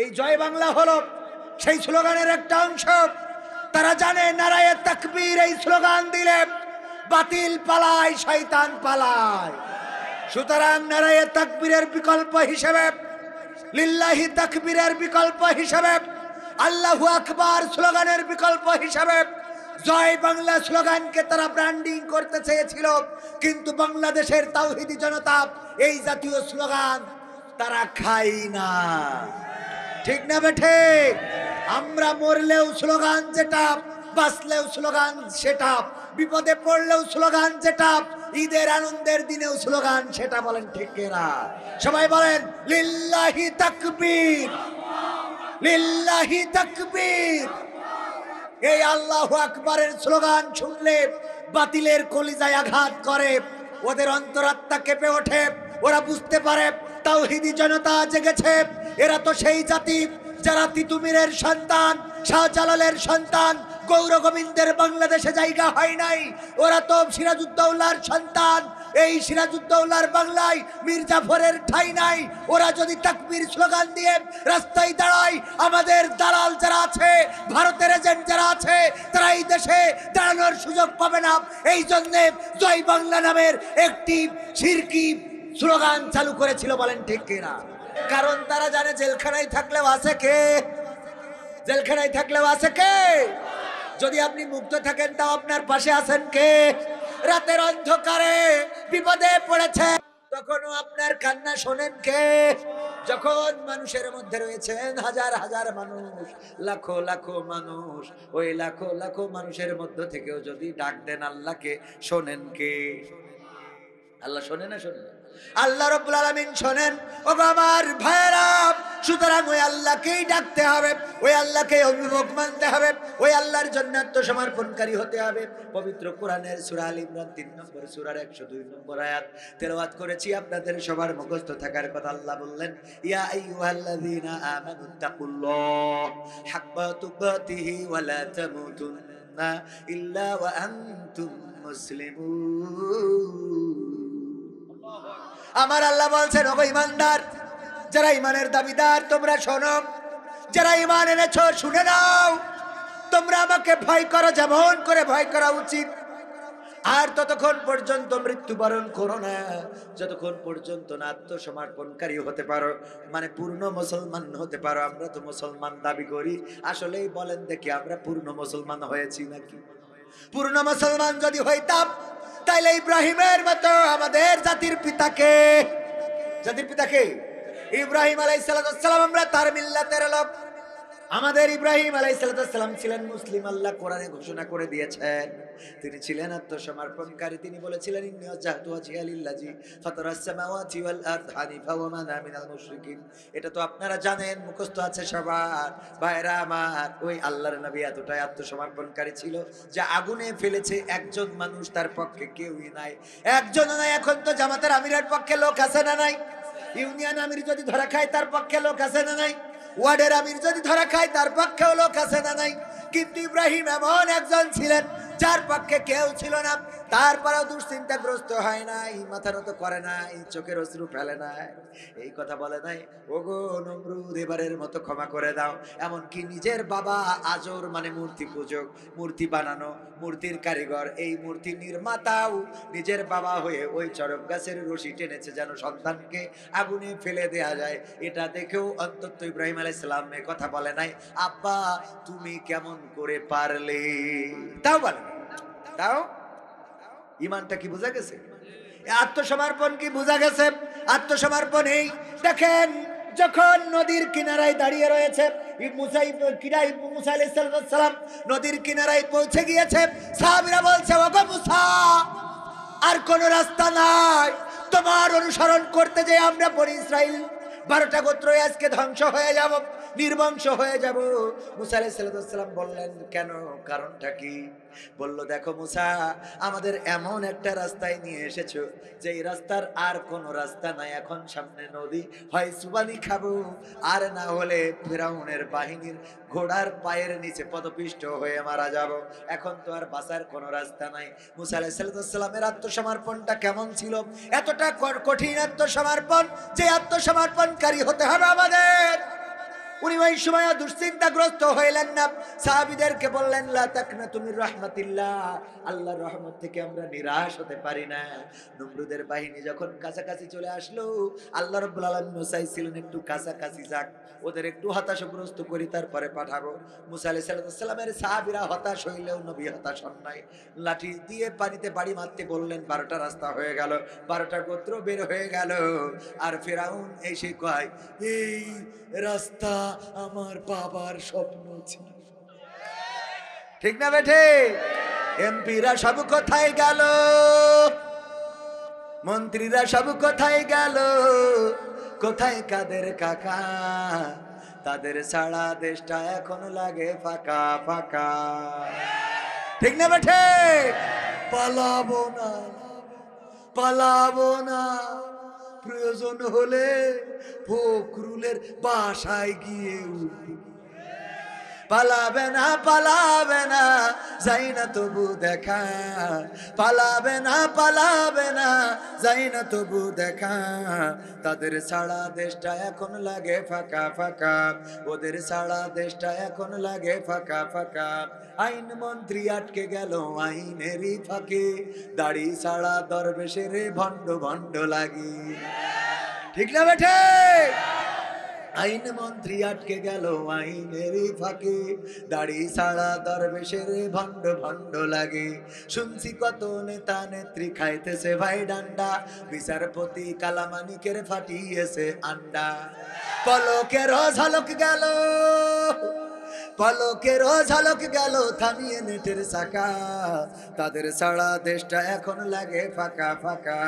এই জয় বাংলা হলো সেই স্লোগানের একটা অংশ। তারা জানে নারায়ে তাকবীর এই স্লোগান দিলে বাতিল পালায়, শয়তান পালায়। সুতরাং নারায়ে তাকবীরের বিকল্প হিসেবে, লিল্লাহি তাকবীরের বিকল্প হিসেবে, আল্লাহু আকবার স্লোগানের বিকল্প হিসেবে জয় বাংলা স্লোগানকে তারা ব্র্যান্ডিং করতে চেয়েছিল। কিন্তু বাংলাদেশের তাওহীদি জনতা এই জাতীয় স্লোগান তারা খায় না। ঠিক না বেঠে? আমরা মরলেও স্লোগান যেটা, বাঁচলেও স্লোগান সেটা, বিপদে পড়লেও স্লোগান যেটা, ঈদের আনন্দের দিনেও স্লোগান সেটা। বলেন ঠিক কিনা? সবাই বলেন লিল্লাহি তাকবীর, লিল্লাহি তাকবীর। এই আল্লাহু আকবারের স্লোগান শুনলে বাতিলের কলিজায় আঘাত করে, ওদের অন্তরাত্মা কেঁপে ওঠে। ওরা বুঝতে পারে তাওহীদি জনতা জেগেছে। এরা তো সেই জাতি যারা তিতুমিরের সন্তান, শাহজালালের সন্তান, গৌর গোবিন্দের বাংলাদেশে জায়গা হয় নাই। ওরা তো সিরাজউদ্দৌলার সন্তান। এই সিরাজউদ্দৌলার বাংলায় মীর জাফরের ঠাঁই নাই। ওরা যদি তাকবীর স্লোগান দিয়ে রাস্তায় দাঁড়ায়, আমাদের দালাল যারা আছে, ভারতের এজেন্ট যারা আছে, তারা এই দেশে দাঁড়ানোর সুযোগ পাবে না। এই জন্যে জয় বাংলা নামের একটি শিরকি স্লোগান চালু করেছিল। বলেন ঠিক কিনা? কারণ তারা জানে জেলখানায় থাকলেও আছে কে? জেলখানায় থাকলেও আছে কে? যদি আপনি মুক্ত থাকেন তাও আপনার পাশে আছেন কে? রাতের অন্ধকারে বিপদে পড়েছে তখনও আপনার কান্না শোনেন কে? যখন মানুষের মধ্যে রয়েছেন হাজার হাজার মানুষ, লাখো লাখো মানুষ, ওই লাখো লাখো মানুষের মধ্য থেকেও যদি ডাক দেন আল্লাহকে, শোনেন কে? আল্লাহ শোনে না? শোনে না? আল্লাহ রাব্বুল আলামিন শোনেন। ও আমার ভাইরা, সুতরাং ওই আল্লাহকেই ডাকতে হবে, ওই আল্লাহকে অভিমুখ মানতে হবে, ওই আল্লাহর জন্য আত্মসমর্পণকারী হতে হবে। পবিত্র কোরআনের সূরা আল ইমরান ৩ নম্বর সূরার ১০২ নম্বর আয়াত তেলাওয়াত করেছি, আপনাদের সবার মুখস্থ থাকার কথা। আল্লাহ বললেন, ইয়া আইয়ুহাল্লাযীনা আমানুত্তাকুল্লাহ হাক্কা তুকাতিহি ওয়া লা তামুতুন্না ইল্লা ওয়া আনতুম মুসলিমুন। আমার আল্লাহ বলছেন, ওগো ঈমানদার, যারা ঈমানের দাবিদার, তোমরা শোনো। যারা ঈমান এনেছো শুনে নাও। তোমরা আমাকে ভয় করো যেমন করে ভয় করা উচিত। আর ততক্ষণ পর্যন্ত মৃত্যুবরণ করো না, যতক্ষণ পর্যন্ত না আত্মসমর্পণকারী হতে পারো, মানে পূর্ণ মুসলমান হতে পারো। আমরা তো মুসলমান দাবি করি, আসলেই বলেন দেখি আমরা পূর্ণ মুসলমান হয়েছি নাকি? পূর্ণ মুসলমান যদি হইতাম তাইলে ইব্রাহিমের মতো আমাদের জাতির পিতাকে, জাতির পিতাকে ইব্রাহিম আলাইহিস সালাম, আমরা তার মিল্লাতের লোক। আমাদের ইব্রাহিম আলাইহিস সালাম ছিলেন মুসলিম। আল্লাহ কোরআনে ঘোষণা করে দিয়েছেন তিনি ছিলেন আত্মসমর্পণকারী। তিনি বলেছিলেন, ইন্নী ওয়াজজাহতু ওয়াজহিয়া লিল্লাযী ফাতারাস সামাওয়াতি ওয়াল আরদ হানিফা ওয়া মা আনা মিনাল মুশরিকিন। এটা তো আপনারা জানেন, মুখস্থ আছে সবার। ভাইরা আমার, ওই আল্লাহর নবী এতটাই আত্মসমর্পণকারী ছিল যে আগুনে ফেলেছে একজন মানুষ, তার পক্ষে কেউই নাই, একজনও নাই। এখন তো জামাতের আমিরের পক্ষে লোক আছে না নাই? ইউনিয়ন আমির যদি ধরা খায় তার পক্ষে লোক আছে না নাই? ওয়ার্ডের আমির যদি ধরা খায় তার পক্ষেও লোক আছে না নাই? কিন্তু ইব্রাহিম এমন একজন ছিলেন যার পক্ষে কেউ ছিল না। তারপরেও দুশ্চিন্তাগ্রস্ত হয় নাই, মাথা নত করে নাই, চোখের অশ্রু ফেলে নাই, এই কথা বলে নাই, ওগো নমরুদ এবারের মতো ক্ষমা করে দাও। এমনকি নিজের বাবা আজর, মানে মূর্তি পূজক, মূর্তি বানানো, মূর্তির কারিগর, এই মূর্তি নির্মাতাও নিজের বাবা হয়ে ওই চরক গাছের রশি টেনেছে যেন সন্তানকে আগুনে ফেলে দেয়া যায়। এটা দেখেও অন্তত ইব্রাহিম আলাইহিস সালাম এ কথা বলে নাই, আব্বা তুমি কেমন করে পারলে? তাও বলে, তাও ঈমানটা কি বোঝা গেছে? আত্মসমর্পণ কি বোঝা গেছে? আত্মসমর্পণ এই দেখেন, যখন নদীর কিনারায় দাঁড়িয়ে রয়েছে মুসা আলাইহিস সালাম, নদীর কিনারায় পৌঁছে গিয়েছে। সাহাবীরা বলছে, ওগো মুসা, আর কোন রাস্তা নাই, তোমার অনুসরণ করতে যে আমরা বনি ইসরাইল 12টা গোত্র আজকে ধ্বংস হয়ে যাব, নির্বংশ হয়ে যাব। মুসা আলাইহিস সালাম বললেন, কেন? কারণটা কি? বলল, দেখো মুসা, আমাদের এমন একটা রাস্তায় নিয়ে এসেছো যে এই রাস্তার আর কোনো রাস্তা নাই। এখন সামনে নদী, হয় সুবানি খাবো, আর না হলে ফিরাউনের বাহিনীর ঘোড়ার পায়ের নিচে পদপিষ্ট হয়ে মারা যাব। এখন তো আর বাঁচার কোনো রাস্তা নাই। মুসা আলাইহিস সালামের আত্মসমর্পণটা কেমন ছিল? এতটা কঠিন আত্মসমর্পণ যে আত্মসমর্পণকারী হতে হবে আমাদের। উনি ওই সময় দুশ্চিন্তাগ্রস্ত হইলেন না, সাহাবীদেরকে বললেন লা তাকনাতু মির রাহমাতিল্লাহ, আল্লাহর রহমত থেকে আমরা নিরাশ হতে পারি না। নমরুদের বাহিনী যখন কাছাকাছি চলে আসলো, আল্লাহ রাব্বুল আলামিন চাইছিলেন একটু কাছাকাছি যাক, ওদের একটু হতাশাগ্রস্ত করি, তারপরে পাঠাবো। মুসা আলাইহিস সালামের সাহাবীরা হতাশ হইলেও নবী হতাশ হন নাই। লাঠি দিয়ে পানিতে বাড়ি মারতে বললেন, 12টা রাস্তা হয়ে গেল, 12টা গোত্র বের হয়ে গেল। আর ফেরাউন এসে কয়, এই রাস্তা আমার বাবার স্বপ্ন ছিল। ঠিক না বেঠে? এমপিরা সব কোথায় গেল, মন্ত্রীরা সব কোথায় গেল, কোথায় কাদের কাকা, তাদের ছাড়া দেশটা এখন লাগে ফাঁকা ফাঁকা। ঠিক না বেঠে? পালাবো না, পালাবো না, প্রয়োজন হলে ফখরুলের বাসায় গিয়ে উঠি। পালাবে না, পালাবে না, যাই না তবু দেখা, পালাবে না, পালাবে না, যাই না তবু দেখা, তাদের ছাড়া দেশটা এখন লাগে ফাঁকা ফাঁকা, ওদের ছাড়া দেশটা এখন লাগে ফাঁকা ফাঁকা। আইন মন্ত্রী আটকে গেল আইনেরই ফাঁকে, দাড়ি ছাড়া দরবেশের ভণ্ড ভণ্ড লাগি। ঠিক না বেঠে? আইন মন্ত্রী আটকে গেল আইনেরই ফাঁকে, দাড়ি ছাড়া দরবেশের ভণ্ড ভণ্ড লাগে। শুনছি কত নেতা নেত্রী খাইতেছে ভাই ডান্ডা, বিচারপতি কালামানিকের ফাটিয়েছে আন্ডা। পলকের ঝলক গেল, পলকের ঝলক গেল থামিয়ে নেটের চাকা, তাদের ছাড়া দেশটা এখন লাগে ফাঁকা ফাঁকা,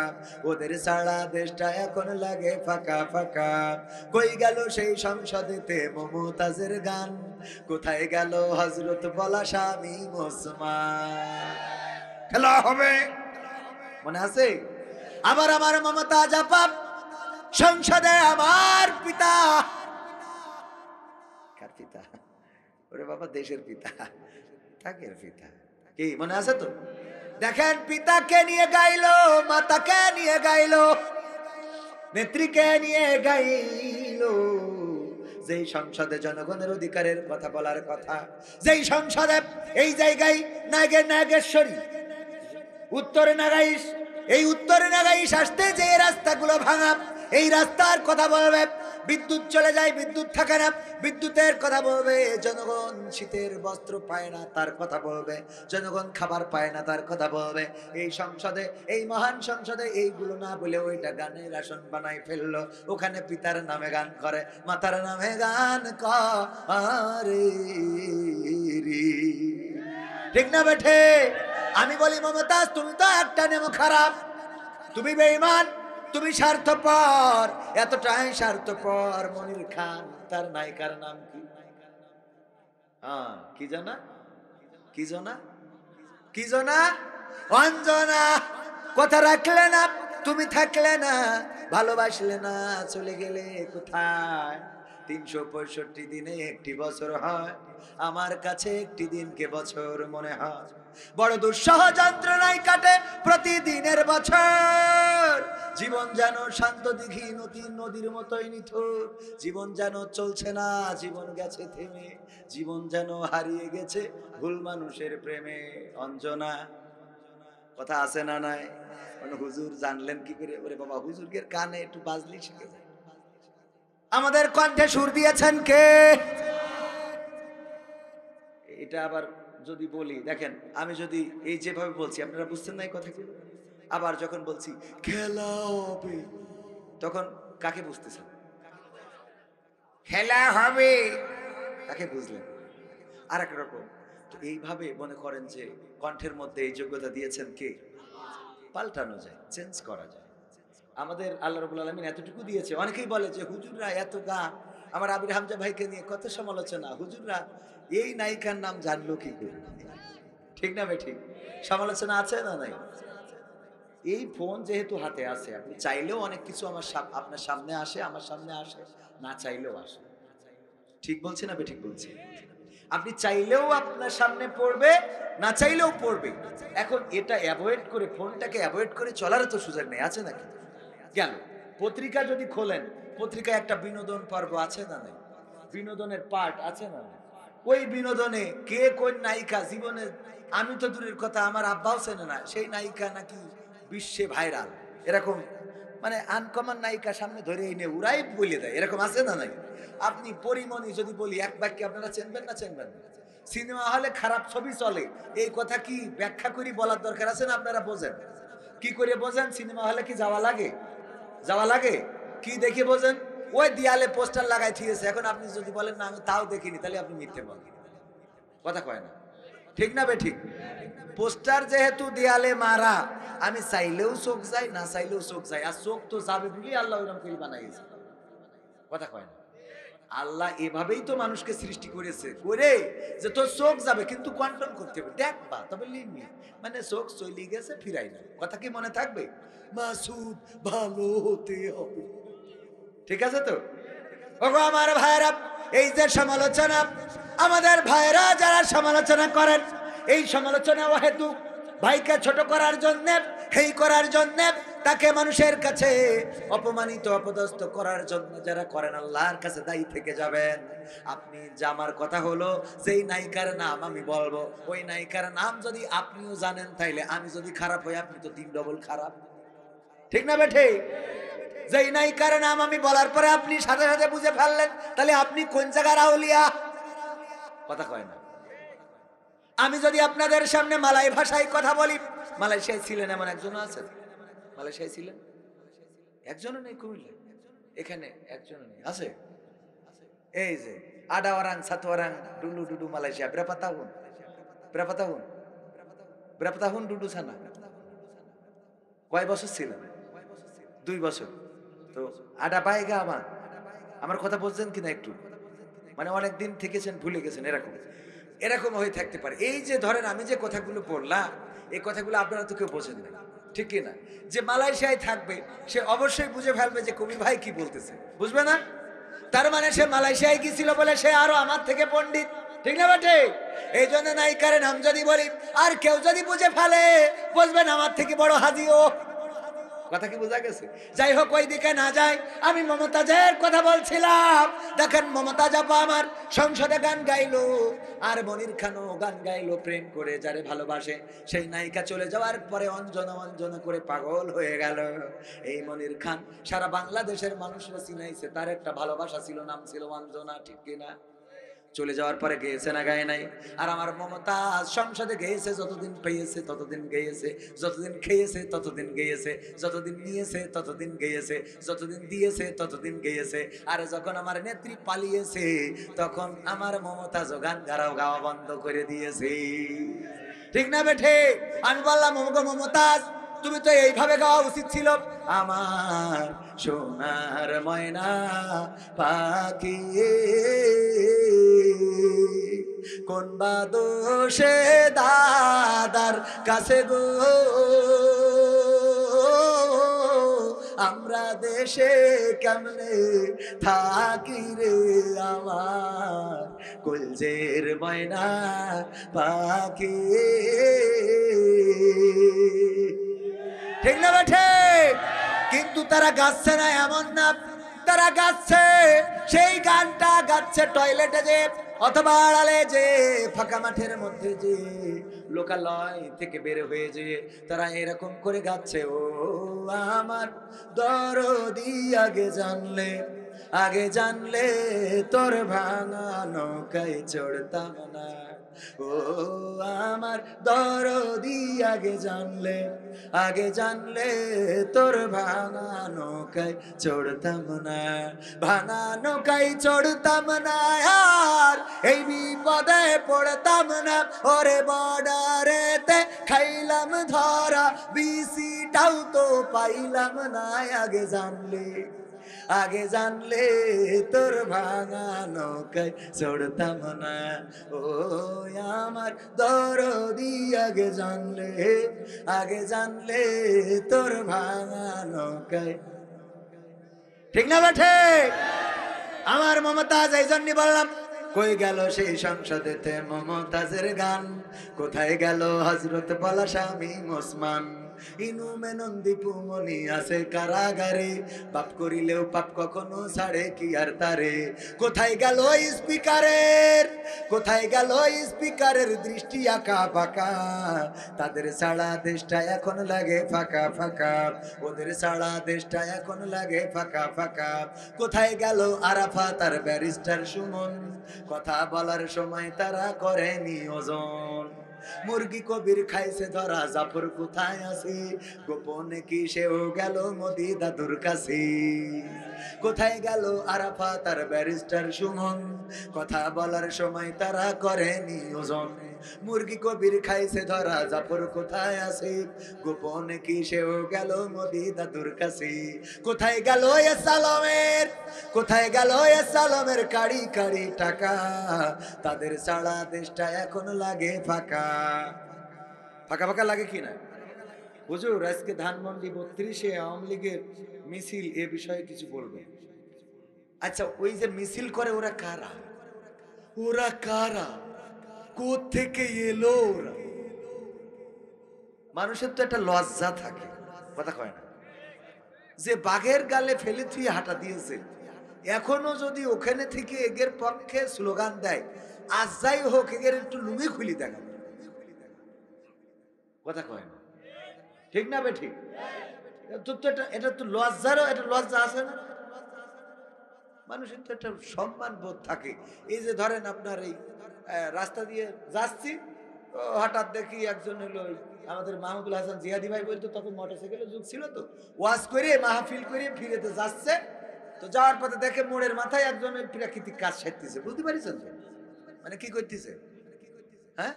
ওদের ছাড়া দেশটা এখন লাগে ফাঁকা ফাঁকা। কই গেল সেই সংসদেতে মমতাজের গান, কোথায় গেল হযরত বলা স্বামী ওসমান। খেলা হবে, মনে আছে? আবার আমার মমতাজ আপা সংসদে, আমার পিতা, কার পিতা? ওরে বাবা, দেশের পিতা, তাকের পিতা। কি মনে আছে তো? দেখেন, পিতাকে নিয়ে গাইলো, মাতাকে নিয়ে গাইলো, নেত্রীকে নিয়ে গাইলো। যেই সংসদে জনগণের অধিকারের কথা বলার কথা, যেই সংসদে এই জায়গায় নাগেশ্বরী, উত্তরে নাগাইশ, এই উত্তরে নাগাইশ আসতে যে রাস্তাগুলো ভাঙা, এই রাস্তার কথা বলবে। বিদ্যুৎ চলে যায়, বিদ্যুৎ থাকে না, বিদ্যুতের কথা বলবে। জনগণ শীতের বস্ত্র পায় না, তার কথা বলবে। জনগণ খাবার পায় না, তার কথা বলবে। এই সংসদে, এই মহান সংসদে এইগুলো না বলে ওইটা গানের আসন বানাই ফেললো। ওখানে পিতার নামে গান করে, মাতার নামে গান করে। ঠিক না বেঠে? আমি বলি মমতাজ, তুমি তো একটা নেমো খারাপ, তুমি বেঈমান, তুমি স্বার্থপর, এতটাই স্বার্থপর। মনির খান, তার নায়িকার নাম কি? কি জানা, কি জানা, কি জানা? অঞ্জনা। কথা রাখলে না, তুমি থাকলে না, ভালোবাসলে না, চলে গেলে কোথায়? 365 দিনে একটি বছর হয়, আমার কাছে একটি দিনকে বছর মনে হয়। বড় দুঃসহ যন্ত্রণায় কাটে প্রতিদিনের বছর। জীবন যেন শান্ত দিঘি নদীর মতোই নিথুর। জীবন যেন চলছে না, জীবন গেছে থেমে। জীবন যেন হারিয়ে গেছে ভুল মানুষের প্রেমে। অঞ্জনা, কথা আছে না নাই? হুজুর জানলেন কি করে? ওরে বাবা, হুজুরের কানে একটু বাজলি শিখে যায়। আমাদের কণ্ঠে সুর দিয়েছেন কে? এটা আবার যদি বলি, দেখেন, আমি যদি এই যেভাবে বলছি আপনারা বুঝছেন না এই কথাগুলো। আবার যখন বলছি খেলা হবে, তখন কাকে বুঝতেছেন? খেলা হবে কাকে বুঝলেন? আর এক রকম। তো এইভাবে মনে করেন যে কণ্ঠের মধ্যে এই যোগ্যতা দিয়েছেন কে? পাল্টানো যায়, চেঞ্জ করা যায়। আমাদের আল্লাহ রাব্বুল আলামিন এতটুকু দিয়েছে। অনেকেই বলে যে হুজুররা এত গান, আমার আবির হামজা ভাইকে নিয়ে কত সমালোচনা, হুজুররা এই নায়িকার নাম জানলো কি করে? ঠিক না ভাই? ঠিক সমালোচনা আছে না নাই? এই ফোন যেহেতু হাতে আছে, আপনি চাইলেও অনেক কিছু আপনার সামনে আসে, আমার সামনে আসে, না চাইলেও আসে। ঠিক বলছি না? ঠিক বলছি। আপনি চাইলেও আপনার সামনে পড়বে, না চাইলেও পড়বে। এখন এটা অ্যাভয়েড করে, ফোনটাকে অ্যাভয়েড করে চলার তো সুযোগ নেই, আছে নাকি? কেন? পত্রিকা যদি খোলেন, পত্রিকায় একটা বিনোদন পর্ব আছে না নাই? বিনোদনের পার্ট আছে না, ওই বিনোদনে কে কোন নায়িকা জীবনে, আমি তো দূরের কথা আমার আব্বাও চেনে না, সেই নায়িকা নাকি বিশ্বে ভাইরাল, এরকম মানে আনকমন নায়িকা সামনে ধরে এনে উড়াই বলে দেয়, এরকম আছে না নাই? আপনি পরিমণি যদি বলি এক বাক্যে আপনারা চেনবেন না চেনবেন না? সিনেমা হলে খারাপ ছবি চলে, এই কথা কি ব্যাখ্যা করি বলার দরকার আছে না? আপনারা বোঝেন, কি করে বোঝেন? সিনেমা হলে কি যাওয়া লাগে? যাওয়া লাগে? কি দেখে বোঝেন? ওই দেয়ালে পোস্টার লাগাই থিয়েছে, এখন আপনি যদি বলেন না আমি তাও দেখিনি, তাহলে আপনি মিথ্যে বলেন, কথা কয় না, ঠিক না বে ঠিক? পোস্টার যেহেতু দেয়ালে মারা, আমি চাইলেও চোখ যাই, না চাইলেও চোখ যাই, আর চোখ তো যাবে বলি আল্লাহ ওরকম করে বানাইছে, কথা কয় না? আল্লাহ এভাবেই তো মানুষকে সৃষ্টি করেছে, করে যে তোর চোখ যাবে কিন্তু কন্ট্রোল করতে হবে, দেখবা তবে লিখবি, মানে চোখ চলে গেছে ফিরাই না, কথা কি মনে থাকবে? মাসুদ ভালো হতে হবে, ঠিক আছে তো? ওগো আমার ভাইরা, এই যে সমালোচনা, আমাদের ভাইরা যারা সমালোচনা করেন, এই সমালোচনা হেতু ভাইকে ছোট করার জন্য, হেই করার জন্য, তাকে মানুষের কাছে অপমানিত অপদস্থ করার জন্য যারা করেন, আল্লাহর কাছে দায়ী থেকে যাবেন। আপনি যে আমার কথা হলো, যেই নায়িকার নাম আমি বলবো, ওই নায়িকার নাম যদি আপনিও জানেন, তাইলে আমি যদি খারাপ হই আপনি তো 3 ডবল খারাপ, ঠিক না বেঠে? যেই নায়িকার নাম আমি বলার পরে আপনি সাথে সাথে বুঝে ফেললেন, তাহলে আপনি কোন জায়গার আউলিয়া, কথা কয় না? আমি যদি আপনাদের সামনে মালয় ভাষায় কথা বলি, মালয়েশিয়ায় ছিলেন এমন একজনও আছেন? মালয়েশিয়ায় ছিলেন? একজনও নেই কুমিল্লা, এখানে একজনও নেই, আছে? এই যে আডাওয়ারাং সাতওয়ারাং ডুলু ডুডু মালয়েশিয়া, ব্রাপাতাহুন ব্রাপাতাহুন ব্রাপাতাহুন ডুডু ছানা। কয় বছর ছিলেন? 2 বছর। তো আডা পাইগা আমার কথা বলছেন কিনা একটু, মানে অনেকদিন থেকেছেন ভুলে গেছেন, এরকম এরকম হয়ে থাকতে পারে। এই যে ধরেন আমি যে কথাগুলো বললাম, এই কথাগুলো আপনারা তো কেউ বোঝেন না, ঠিক কিনা? যে মালয়েশিয়ায় থাকবে সে অবশ্যই বুঝে ফেলবে যে কবি ভাই কি বলতেছে, বুঝবে না? তার মানে সে মালয়েশিয়ায় গিয়েছিল বলে সে আরো আমার থেকে পণ্ডিত, ঠিক না বাটে? এই জন্য নায়িকার নাম যদি বলি আর কেউ যদি বুঝে ফেলে, বুঝবেন আমার থেকে বড় হাজিও, কথা কি বোঝা গেছে? যাই হোক, ওই দিকে না যাই, আমি মমতাজের কথা বলছিলাম। দেখেন মমতাজ আপা আমার সংসদে গান গাইলো, আর মনির খানও গান গাইলো, প্রেম করে যারে ভালোবাসে। সেই নায়িকা চলে যাওয়ার পরে অঞ্জনা অঞ্জনা করে পাগল হয়ে গেল। এই মনির খান সারা বাংলাদেশের মানুষরা চিনাইছে, তার একটা ভালোবাসা ছিল, নাম ছিল অঞ্জনা, ঠিক কিনা? চলে যাওয়ার পরে গেয়েছে না গায়ে নাই? আর আমার মমতাজ সংসদে গেয়েছে, যতদিন পেয়েছে ততদিন গেয়েছে, যতদিন খেয়েছে ততদিন গেয়েছে, যতদিন নিয়েছে ততদিন গেয়েছে, যতদিন দিয়েছে ততদিন গেয়েছে। আর যখন আমার নেত্রী পালিয়েছে, তখন আমার মমতাজ গান গাওয়া বন্ধ করে দিয়েছে, ঠিক না বেঠে? আমি বললাম মমতাজ, তুমি তো এইভাবে গাওয়া উচিত ছিল, আমার সোনার ময়না পাখি কোন বা দোষে দাদার কাছে গো, আমরা দেশে কেমনে থাকি রে আমার কলজের ময়না পাখি, ঠিক না বেঠে? কিন্তু তারা গাচ্ছে না এমন না, তারা গাচ্ছে, সেই গানটা গাচ্ছে টয়লেটে যে, অথবা আড়ালে যে, ফাঁকা মাঠের মধ্যে যে, লোকালয় থেকে বের হয়ে যে, তারা এরকম করে গাচ্ছে, ও আমার দরদি আগে জানলে, আগে জানলে তোর ভাঙা নৌকায় চড়তাম না, ও আমার দরদি আগে জানলে, আগে জানলে তোর ভাঙা নৌকায় চড়তাম না, ভাঙা নৌকায় চড়তাম না, আর এই বিপদে পড়তাম না, ওরে বর্ডারেতে খাইলাম ধরা, বিসিটাও তো পাইলাম না, আগে জানলে, আগে জানলে তোর ভাঙা নৌকায় চড়তাম না, ও আমার দরদি আগে জানলে, আগে জানলে তোর ভাঙা নৌকায়, ঠিক না বেঠে? আমার মমতাজ, এই জন্যই বললাম, কই গেল সেই সংসদেতে মমতাজের গান, কোথায় গেল হযরত পলাশ শামীম ওসমান, ইনু মেনন দীপু মনি আছে কারাগারে, পাপ করিলেও পাপ কখনো ছাড়ে কি আর তারে। কোথায় গেল স্পিকারের, কোথায় গেল স্পিকারের দৃষ্টি আঁকা বাঁকা, তাদের ছাড়া দেশটা এখন লাগে ফাঁকা ফাঁকা, ওদের ছাড়া দেশটা এখন লাগে ফাঁকা ফাঁকা। কোথায় গেল আরাফাত আর ব্যারিস্টার সুমন, কথা বলার সময় তারা করে নিয়োজন। মুরগি কবির খাইছে ধরা, জাফর কোথায় আছে, গোপনে কি সেও গেল মোদি দাদুর কাছে। কোথায় গেল আরাফাত আর ব্যারিস্টার সুমন, কথা বলার সময় তারা করে নিয়োজন। মুরগি কবির খাইছে ধরা, জাফর কোথায় আছে, গোপনে কি সেও গেল মোদি দাদুর কাছে। কোথায় গেল এ সালামের, কোথায় গেল এ সালামের কাড়ি কাড়ি টাকা, তাদের ছাড়া দেশটা এখন লাগে ফাঁকা ফাঁকা ফাঁকা লাগে কিনা? হুজুর আজকে ধানমন্ডি 32-এ আওয়ামী লীগের মিছিল, এ বিষয়ে কিছু বলবে? আচ্ছা, ওই যে মিছিল করে ওরা কারা? ওরা কারা, কোত্থেকে এলো ওরা? মানুষের তো একটা লজ্জা থাকে, কথা কয় না? যে বাঘের গালে ফেলে থুয়ে হাঁটা দিয়েছে, এখনো যদি ওখানে থেকে এগের পক্ষে স্লোগান দেয়, আজ যাই হোক এগের একটু লুঙ্গি খুলি দেখা, কথা কয় না? ঠিক না বে ঠিক? এটা তো লজ্জারও একটা লজ্জা আছে না? মানুষের তো একটা সম্মান বোধ থাকে। এই যে ধরেন আপনার এই রাস্তা দিয়ে যাচ্ছি, হঠাৎ দেখি একজন হলো আমাদের মাহমুদুল হাসান জিহাদি ভাই বলতো, তখন মোটরসাইকেলের যুগ ছিল, তো ওয়াজ করে মাহফিল করে ফিরেতে যাচ্ছে, তো যাওয়ার পথে দেখে মোড়ের মাথায় একজন ওই প্রাকৃতিক কাজ সারতেছে, বুঝতে পারছেন তো? মানে কি করতেছে? হ্যাঁ,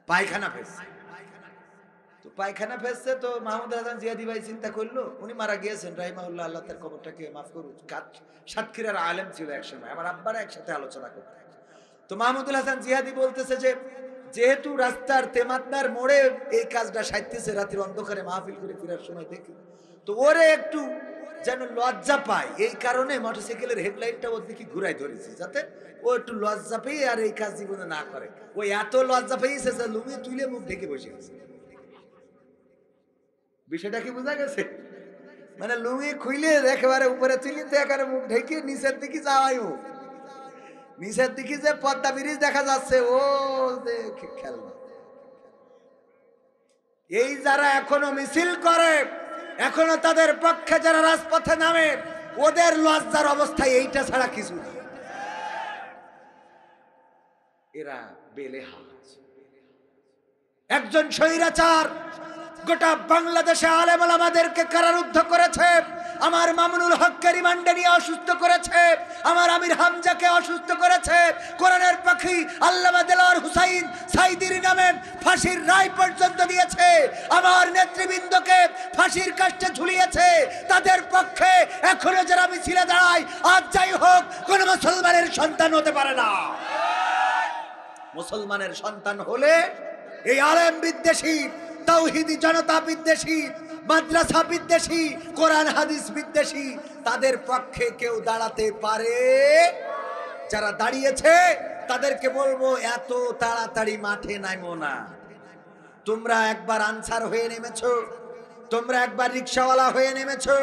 পায়খানা ফেলছে। তো পায়খানা ফেলছে, তো মাহমুদ হাসান জিহাদি ভাই চিন্তা করলো, উনি মারা গিয়েছেন রাহিমাহুল্লাহ, আল্লাহ তার কবরটাকে মাফ করুন। সাতক্ষীরার আলেম ছিল একসময়, আমার আব্বারা একসাথে আলোচনা করতে। তো মাহমুদুল হাসান জিহাদি বলতেছে যে, যেহেতু রাস্তার তেমাতনার মোড়ে এই কাজটা সাইতেছে, রাতের অন্ধকারে মাহফিল করে ফেরার সময় দেখি, তো ওরে একটু যেন লজ্জা পায়, এই কারণে মোটরসাইকেলের হেডলাইটটা ওর দিকে ঘুরাই ধরেছে, যাতে ও একটু লজ্জা পেয়ে আর এই কাজ জীবনে না করে। ওই এত লজ্জা পেয়েছে যে লুঙ্গি তুলে মুখ ঢেকে বসে গেছে। বিষয়টা কি বোঝা গেছে? মানে লুঙ্গি খুইলে একেবারে উপরে তুলি, একেবারে মুখ ঢেকে নিচের দিকে যাওয়াই, মুখ নিচের দিকে যে পদ্মা ব্রিজ দেখা যাচ্ছে, ও দেখে খেলনা। এই যারা এখনো মিছিল করে, এখনো তাদের পক্ষে যারা রাজপথে নামে, ওদের লজ্জার অবস্থায় এইটা ছাড়া কিছু না। এরা বেলেহাজ। একজন স্বৈরাচার গোটা বাংলাদেশে আলেম ওলামাদেরকে কারারুদ্ধ করেছে, আমার মামুনুল হককে রিমান্ডে নিয়ে অসুস্থ করেছে, আমার আমির হামজাকে অসুস্থ করেছে, কোরআনের পাখি আল্লামা দেলোয়ার হুসাইন সাইদির নামে ফাঁসির রায় পর্যন্ত দিয়েছে, আমার নেতৃবৃন্দকে ফাঁসির কাষ্টে ঝুলিয়েছে। তাদের পক্ষে এখনো যারা মিছিলে দাঁড়ায়, আজ যাই হোক কোন মুসলমানের সন্তান হতে পারে না। মুসলমানের সন্তান হলে এই আলেম বিদ্বেষী, তাওহীদি জনতা বিদ্বেষী, মাদ্রাসা বিদ্বেষী, কোরআন হাদিস বিদ্বেষী, তাদের পক্ষে কেউ দাঁড়াতে পারে? যারা দাঁড়িয়েছে তাদেরকে বলবো, এত তাড়াতাড়ি মাঠে নামো না। তোমরা একবার আনসার হয়ে নেমেছো, তোমরা একবার রিকশাওয়ালা হয়ে নেমেছো,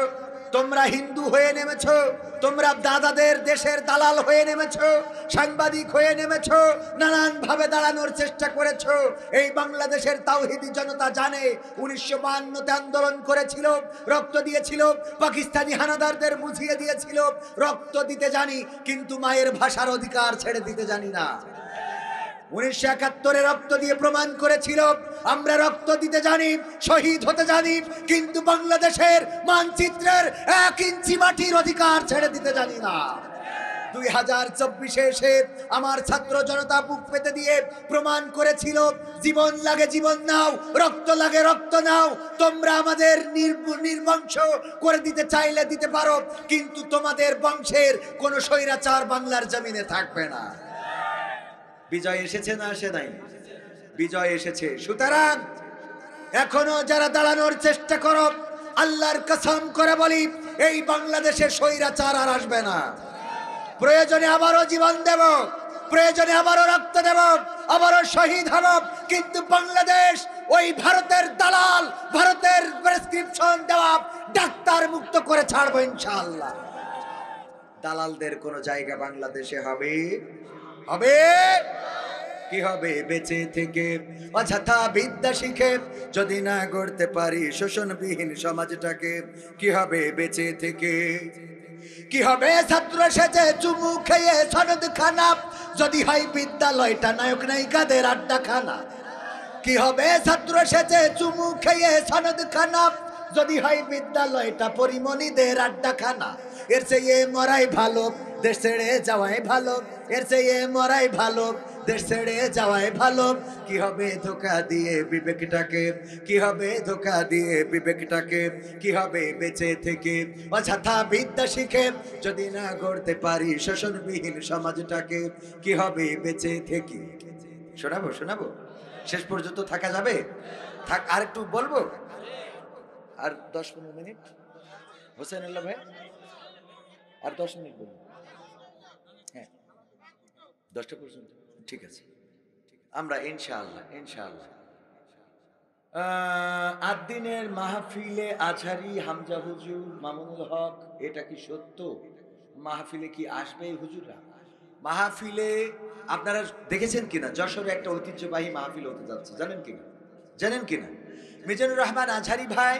তোমরা হিন্দু হয়ে নেমেছো, তোমরা দাদাদের দেশের দালাল হয়ে নেমেছো, সাংবাদিক হয়ে নেমেছো, নানান ভাবে দাঁড়ানোর চেষ্টা করেছো। এই বাংলাদেশের তাওহীদি জনতা জানে 1952-তে আন্দোলন করেছিল, রক্ত দিয়েছিল, পাকিস্তানি হানাদারদের বুঝিয়ে দিয়েছিল। রক্ত দিতে জানি, কিন্তু মায়ের ভাষার অধিকার ছেড়ে দিতে জানি না। 1971-এ রক্ত দিয়ে প্রমাণ করেছিল আমরা রক্ত দিতে জানি, শহীদ হতে জানি, কিন্তু বাংলাদেশের মানচিত্রের 1 ইঞ্চি মাটির অধিকার ছেড়ে দিতে জানি না। 2024-এ এসে আমার ছাত্র জনতা বুক পেতে দিয়ে প্রমাণ করেছিল, জীবন লাগে জীবন নাও, রক্ত লাগে রক্ত নাও। তোমরা আমাদের নির্বংশ করে দিতে চাইলে দিতে পারো, কিন্তু তোমাদের বংশের কোন স্বৈরাচার বাংলার জমিনে থাকবে না। বিজয় এসেছে না আসে নাই? বিজয় এসেছে। সুতরাং এখনো যারা দাঁড়ানোর চেষ্টা করো, আল্লাহর কসম করে বলি, এই বাংলাদেশে স্বৈরাচার আর আসবে না। প্রয়োজনে আবারও জীবন দেব, প্রয়োজনে আবারও রক্ত দেব, আবারও শহীদ হব, কিন্তু বাংলাদেশ ওই ভারতের দালাল, ভারতের প্রেসক্রিপশন দেওয়া ডাক্তার মুক্ত করে ছাড়বো ইনশাআল্লাহ। দালালদের কোনো জায়গা বাংলাদেশে হবে? হবে কি হবে? বেঁচে থেকে অযথা বিদ্যা শিখে যদি না গড়তে পারি শোষণবিহীন সমাজটাকে, কি হবে বেঁচে থেকে? কি হবে ছাত্র সেজে চুমু খেয়ে সনদ খানা যদি হয় বিদ্যালয়টা নায়ক নায়িকাদের আড্ডাখানা? কি হবে ছাত্র সেজে চুমু খেয়ে সনদ খানা যদি হয় বিদ্যালয়টা পরিমণিদের আড্ডাখানা? এর চেয়ে মরাই ভালো, দেশ ছেড়ে যাওয়াই ভালো। এর চেয়ে মরাই ভালো, দেশ ছেড়ে যাওয়াই ভালো। কি হবে ধোকা দিয়ে বিবেকটাকে, কি হবে ধোকা দিয়ে বিবেকটাকে? কি হবে বেঁচে থেকে অযথা বিদ্যা শিখে যদি না গড়তে পারি শোষণবিহীন সমাজটাকে? কি হবে বেঁচে থেকে? শোনাবো শোনাবো, শেষ পর্যন্ত থাকা যাবে? থাক, আর একটু বলবো, আর 10-15 মিনিট। হোসেন আল্লাহ ভাই আর 10 মিনিট বলুন। হ্যাঁ, 10টা পর্যন্ত ঠিক আছে। আমরা ইনশাআল্লাহ ইনশাআল্লাহ 8 দিনের মাহফিলে আজহারি হামজা হুজুর মামুনুল হক, এটা কি সত্য? মাহফিলে কি আসবে হুজুররা? মাহফিলে আপনারা দেখেছেন কিনা যশোরে একটা ঐতিহ্যবাহী মাহফিল হতে যাচ্ছে, জানেন কিনা? জানেন কিনা? মিজানুর রহমান আজহারি ভাই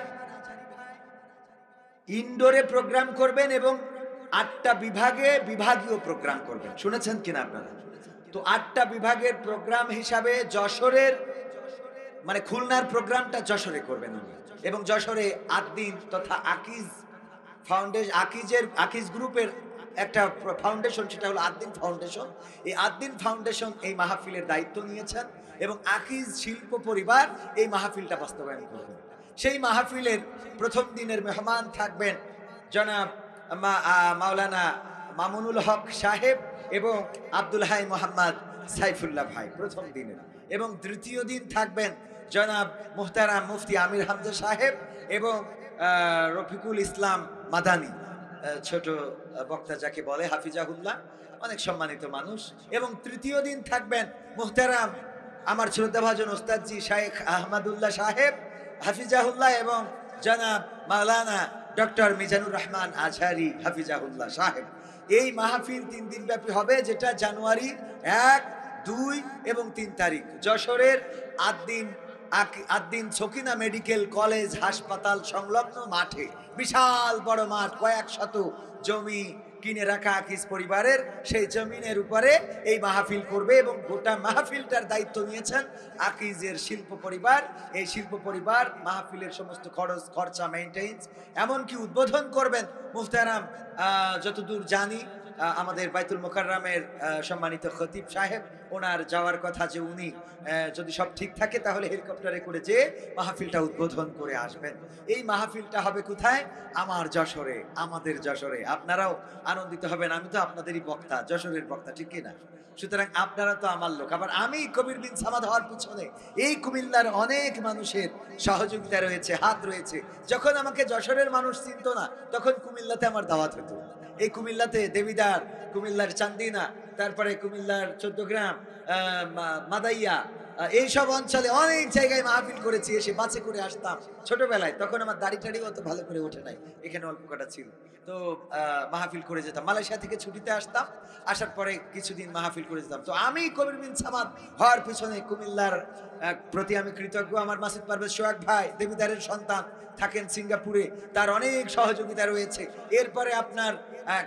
ইনডোরে প্রোগ্রাম করবেন এবং 8টা বিভাগে বিভাগীয় প্রোগ্রাম করবেন, শুনেছেন কিনা আপনারা? তো 8টা বিভাগের প্রোগ্রাম হিসাবে যশোরের মানে খুলনার প্রোগ্রামটা যশোরে করবেন উনি, এবং যশোরে 8 দিন তথা আকিজ ফাউন্ডেশন, আকিজ গ্রুপের একটা ফাউন্ডেশন, সেটা হলো 8 দিন ফাউন্ডেশন। এই 8 দিন ফাউন্ডেশন এই মাহফিলের দায়িত্ব নিয়েছেন এবং আকিজ শিল্প পরিবার এই মাহফিলটা বাস্তবায়ন করবেন। সেই মাহফিলের প্রথম দিনের মেহমান থাকবেন জনাব মাওলানা মামুনুল হক সাহেব এবং আব্দুল হাই মোহাম্মদ সাইফুল্লাহ ভাই প্রথম দিনের, এবং দ্বিতীয় দিন থাকবেন জনাব মুহতারাম মুফতি আমির হামজা সাহেব এবং রফিকুল ইসলাম মাদানী, ছোট বক্তা যাকে বলে, হাফিজাহুল্লাহ, অনেক সম্মানিত মানুষ। এবং তৃতীয় দিন থাকবেন মুহতারাম আমার শ্রদ্ধাভাজন ওস্তাদজি শাইখ আহমদুল্লাহ সাহেব হাফিজাহুল্লাহ এবং জনাব মাওলানা ডক্টর মিজানুর রহমান আজহারি হাফিজাহুল্লাহ সাহেব। এই মাহফিল 3 দিন ব্যাপী হবে, যেটা জানুয়ারি 1, 2 এবং 3 তারিখ যশোরের 8 দিন সকিনা মেডিকেল কলেজ হাসপাতাল সংলগ্ন মাঠে, বিশাল বড় মাঠ, কয়েক শত জমি কিনে রাখা আকিজ পরিবারের, সেই জমিনের উপরে এই মাহফিল করবে এবং গোটা মাহফিলটার দায়িত্ব নিয়েছেন আকিজের শিল্প পরিবার। এই শিল্প পরিবার মাহফিলের সমস্ত খরচা মেইনটেইন, এমনকি উদ্বোধন করবেন মুহতারাম যতদূর জানি আমাদের বাইতুল মোকাররমের সম্মানিত খতিব সাহেব, ওনার যাওয়ার কথা যে উনি যদি সব ঠিক থাকে তাহলে হেলিকপ্টারে করে যে মাহফিলটা উদ্বোধন করে আসবেন। এই মাহফিলটা হবে কোথায়? আমার যশোরে, আমাদের যশোরে। আপনারাও আনন্দিত হবেন, আমি তো আপনাদেরই বক্তা, যশোরের বক্তা, ঠিক কিনা? সুতরাং আপনারা তো আমার লোক। আবার আমি কবির বিন সামাদ হওয়ার পিছনে এই কুমিল্লার অনেক মানুষের সহযোগিতা রয়েছে, হাত রয়েছে। যখন আমাকে যশোরের মানুষ চিনত না, তখন কুমিল্লাতে আমার দাওয়াত হতো। এই কুমিল্লাতে দেবিদার, কুমিল্লার চান্দিনা, তারপরে কুমিল্লার 14 গ্রাম, মাদাইয়া, এইসব অঞ্চলে অনেক জায়গায় মাহফিল করেছি, এসে বাসে করে আসতাম ছোটবেলায়। তখন আমার দাড়ি টাড়িও অত ভালো করে ওঠে নাই, এখানে অল্প কটা ছিল। তো মাহফিল করে যেতাম, মালয়েশিয়া থেকে ছুটিতে আসতাম, আসার পরে কিছুদিন মাহফিল করে যেতাম। তো আমি কবির বিন সামাদ হওয়ার পিছনে কুমিল্লার প্রতি আমি কৃতজ্ঞ। আমার মাসুদ পারভেজ সোহাগ ভাই দেবিদারের সন্তান, থাকেন সিঙ্গাপুরে, তার অনেক সহযোগিতা রয়েছে। এরপরে আপনার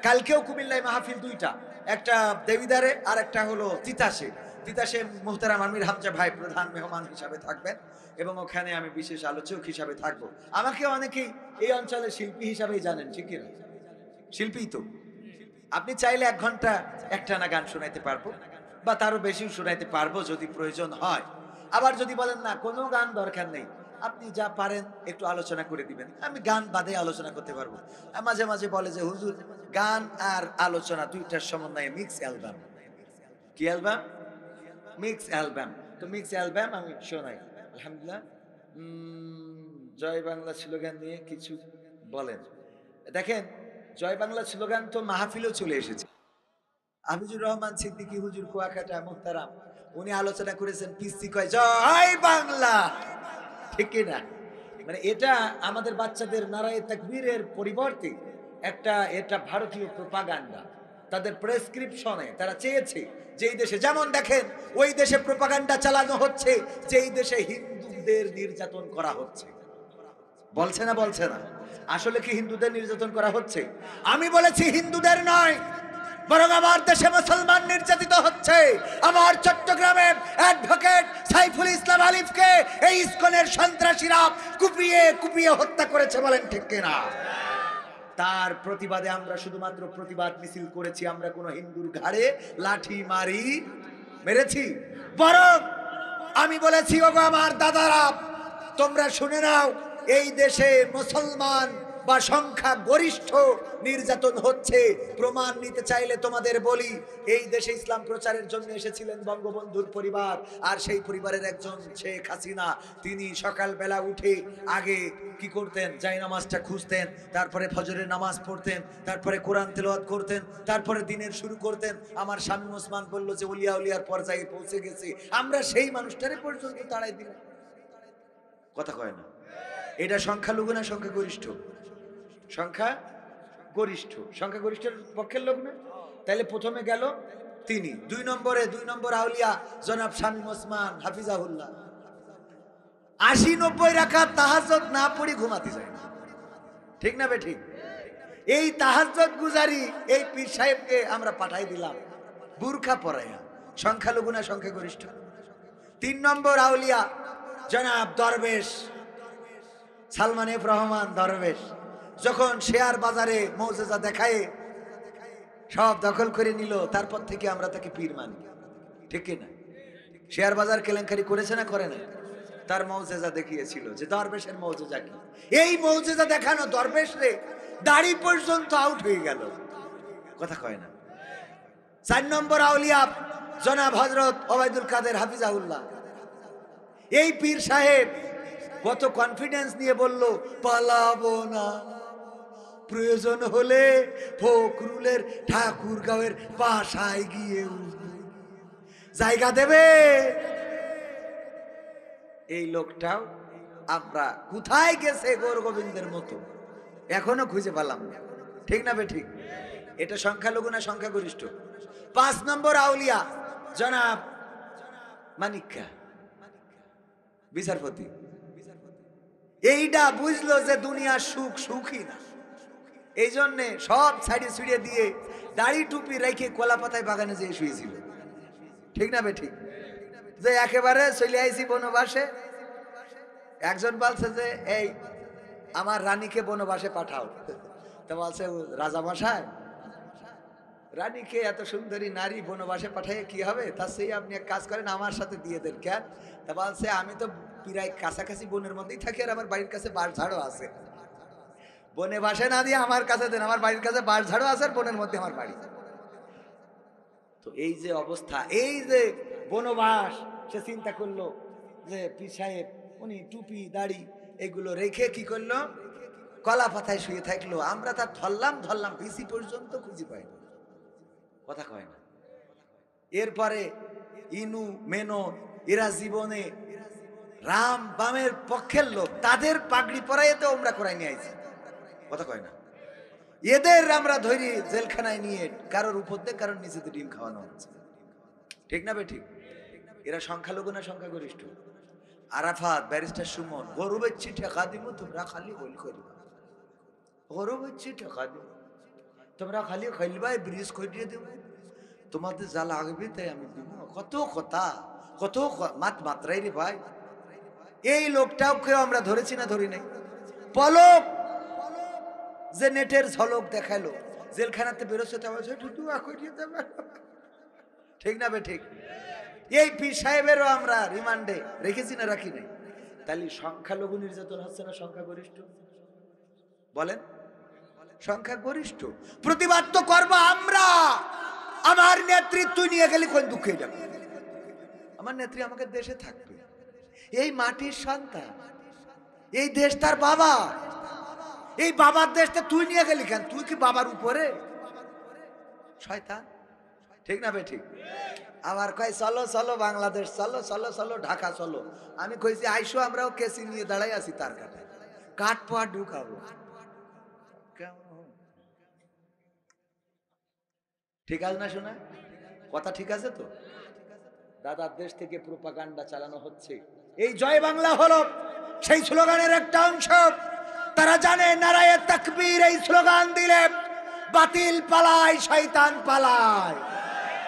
কালকেও কুমিল্লায় মাহফিল 2টা, একটা দেবিদারে আর একটা হলো তিতাসে। তিতাসে মুহতারাম আমির হামজা ভাই প্রধান মেহমান হিসাবে থাকবেন এবং ওখানে আমি বিশেষ আলোচক হিসাবে থাকব। আমাকে অনেকেই এই অঞ্চলের শিল্পী হিসাবেই জানেন, ঠিক কিনা? শিল্পী তো আপনি চাইলে 1 ঘন্টা একটানা গান শোনাইতে পারবো বা তারও বেশিও শোনাইতে পারবো যদি প্রয়োজন হয়। আবার যদি বলেন না কোনো গান দরকার নেই, আপনি যা পারেন একটু আলোচনা করে দিবেন, আমি গান বাদে আলোচনা করতে পারবো। মাঝে মাঝে বলে যে হুজুর গান আর আলোচনা 2টার সমন্বয়ে মিক্স অ্যালবাম। কি অ্যালবাম? Mix album. তো মিক্স অ্যালবাম আমি শোনাই। আলহামদুলিল্লাহ। জয় বাংলা স্লোগান নিয়ে কিছু বলেন। দেখেন, জয় বাংলা স্লোগান তো মাহফিলেও চলে এসেছে। হাফিজুর রহমান সিদ্দিকী হুজুর কুয়াকাটা মুহতারাম, উনি আলোচনা করেছেন পিসি কয় জয় বাংলা, ঠিক না? মানে এটা আমাদের বাচ্চাদের নারায়ে তাকবীরের পরিবর্তে এটা ভারতীয় প্রোপাগান্ডা। তাদের প্রেসক্রিপশনে তারা চেয়েছে যেই দেশে, যেমন দেখেন ওই দেশে প্রোপাগান্ডা চালানো হচ্ছে যেই দেশে হিন্দুদের নির্যাতন করা হচ্ছে। বলছে না? বলছে না? আসলে কি হিন্দুদের নির্যাতন করা হচ্ছে? আমি বলেছি হিন্দুদের নয়, বরং আমার দেশে মুসলমান নির্যাতিত হচ্ছে। আমার চট্টগ্রামে অ্যাডভোকেট সাইফুল ইসলাম আলিফকে এই ইসকনের সন্ত্রাসীরা কুপিয়ে কুপিয়ে হত্যা করেছে, বলেন ঠিক কিনা? তার প্রতিবাদে আমরা শুধুমাত্র প্রতিবাদ মিছিল করেছি, আমরা কোনো হিন্দুর ঘাড়ে লাঠি মেরেছি। বরং আমি বলেছি, ওগো আমার দাদারা, তোমরা শুনে নাও, এই দেশে মুসলমান বা সংখ্যা গরিষ্ঠ নির্যাতন হচ্ছে। প্রমাণ নিতে চাইলে তোমাদের বলি, এই দেশে ইসলাম প্রচারের জন্য এসেছিলেন বঙ্গবন্ধুর পরিবার, আর সেই পরিবারের একজন শেখ হাসিনা। তিনি সকালবেলা উঠে আগে কি করতেন? জায়নামাজটা খুঁজতেন, তারপরে ফজরের নামাজ পড়তেন, তারপরে কোরআন তেলাওয়াত করতেন, তারপরে দিনের শুরু করতেন। আমার শামীম ওসমান বলল যে ওলিয়া উলিয়ার পর্যায়ে পৌঁছে গেছে, আমরা সেই মানুষটারে পর্যন্ত তাড়াই দিলাম। কথা কয় না? এটা সংখ্যালঘু না সংখ্যাগরিষ্ঠ? সংখ্যাগরিষ্ঠের পক্ষের লোক না? তাইলে প্রথমে গেল তিনি, দুই নম্বর আউলিয়া জনাব শামীম ওসমান হাফিজাহুল্লাহ। 80-90 রাকাত তাহাজ্জুদ না পড়ি ঘুমাতে যায় না, ঠিক না বে ঠিক? এই তাহাজ্জুদ গুজারি এই পীর সাহেবকে আমরা পাঠাই দিলাম বুরখা পরাইয়া। সংখ্যালঘু না সংখ্যাগরিষ্ঠ? 3 নম্বর আউলিয়া জনাব দরবেশ সালমান এফ রহমান দরবেশ, যখন শেয়ার বাজারে মৌজেজা দেখায় সব দখল করে নিল, তারপর থেকে আমরা তাকে পীর মানি, ঠিক কিনা? শেয়ার বাজার কেলেঙ্কারি করেছে না করে না? তার মৌজেজা দেখিয়েছিল যে দরবেশের মৌজেজা কি। এই মৌজেজা দেখানো দরবেশ রে দাড়ি পর্যন্ত আউট হয়ে গেল। কথা কয় না? 4 নম্বর আউলিয়া জনাব হযরত ওবায়দুল কাদের হাফিজাহুল্লাহ। এই পীর সাহেব কত কনফিডেন্স নিয়ে বলল, পালাবো না, প্রয়োজন হলে ফখরুলের ঠাকুরগাঁওয়ের বাসায় গিয়ে জায়গা দেবে। এই লোকটাও আমরা কোথায় গেছে গৌর গোবিন্দের মতো এখনো খুঁজে পেলাম না, ঠিক না বে ঠিক? এটা সংখ্যালঘু না সংখ্যাগরিষ্ঠ? 5 নম্বর আউলিয়া জনাব মানিক্কা বিচারপতি। এইটা বুঝলো যে দুনিয়ার সুখ সুখী না, এই জন্যে সব ছাড়িয়ে ছুড়িয়ে দিয়ে দাড়ি টুপি রেখে কলা পাতায় বাগানে যেয়ে শুয়েছিল, ঠিক না বে ঠিক? যে একেবারে চলে আইছি বনবাসে। একজন বলছে যে এই আমার রানীকে বনবাসে পাঠাও, তা বলছে রাজা মশাই, রানীকে এত সুন্দরী নারী বনবাসে পাঠাইয়ে কি হবে? তার সেই আপনি এক কাজ করেন, আমার সাথে দিয়ে দেন। কেন? তা বলছে আমি তো প্রায় কাছাকাছি বনের মধ্যেই থাকি, আর আমার বাড়ির কাছে বাঁশঝাড়ও আছে, বনে বাসে না দিয়ে আমার কাছে দেন, আমার বাড়ির কাছে বাঁশঝাড়ও আছে, আর বনের মধ্যে আমার বাড়ি। তো এই যে অবস্থা, এই যে বনবাস, সে চিন্তা করলো যে পীর সাহেব উনি টুপি দাড়ি এগুলো রেখে কি করলো? কলা পাতায় শুয়ে থাকলো। আমরা তার ধরলাম পিসি পর্যন্ত খুঁজে পাই। কথা কয় না? এরপরে ইনু মেনো এরা জীবনে রাম বামের পক্ষের লোক, তাদের পাগড়ি পরাইতে আমরা করাই নিয়ে আইছি। কথা কয় না? এদের আমরা ধরি জেলখানায় নিয়ে কারোর উপর দিয়ে কারোর নিচেতে ডিম খাওয়ানো হচ্ছে, ঠিক না বে ঠিক? এরা সংখ্যালঘু না সংখ্যাগরিষ্ঠ? আরাফাত ব্যারিস্টার সুমন, গরু বেচছি ঠেকা দিব, তোমরা খালি গোল করিবা, গরু বেচছি ঠেকা দিব, তোমরা খালি খেলবাই, ব্রিজ করিয়ে দেব, তোমাদের যা লাগবে তাই আমি দিব। কত কথা, কত মাত্রাই রে ভাই। এই লোকটাও কেউ আমরা ধরেছি না ধরি নাই? পলক যে নেটের ঝলক দেখালো, জেলখানাতে বেরোচ্ছে, ঠিক না বে ঠিক? এই পীর সাহেবেরও আমরা রিমান্ডে রেখেছি না রাখি নাই? তাহলে সংখ্যালঘু নির্যাতন হচ্ছে না সংখ্যাগরিষ্ঠ? বলেন, সংখ্যাগরিষ্ঠ। প্রতিবাদ তো করবো আমরা। আমার নেতৃত্ব নিয়ে গেলে কোন দুঃখে যাবে? আমার নেত্রী আমাকে দেশে থাকবে, এই মাটির সন্তান, এই দেশ তার বাবা, এই বাবার দেশটা তুই নিয়ে গেলি কেন? তুই কি বাবার উপরে? শয়তান, ঠিক না বেঠিক? আবার কয় চলো চলো বাংলাদেশ চলো, চলো চলো ঢাকা চলো। আমি কইছি আইসো, আমরাও কেসি নিয়ে দাঁড়াই আছি তার কাছে, কাঠ পোয়া ঢুকাবো। ঠিক আছে না? শোনা কথা ঠিক আছে তো? দাদার দেশ থেকে প্রোপাগান্ডা চালানো হচ্ছে। এই জয় বাংলা হলো সেই স্লোগানের একটা অংশ। তারা জানে নারায়ে তাকবীর এই স্লোগান দিলে বাতিল পালায়, শয়তান পালায়।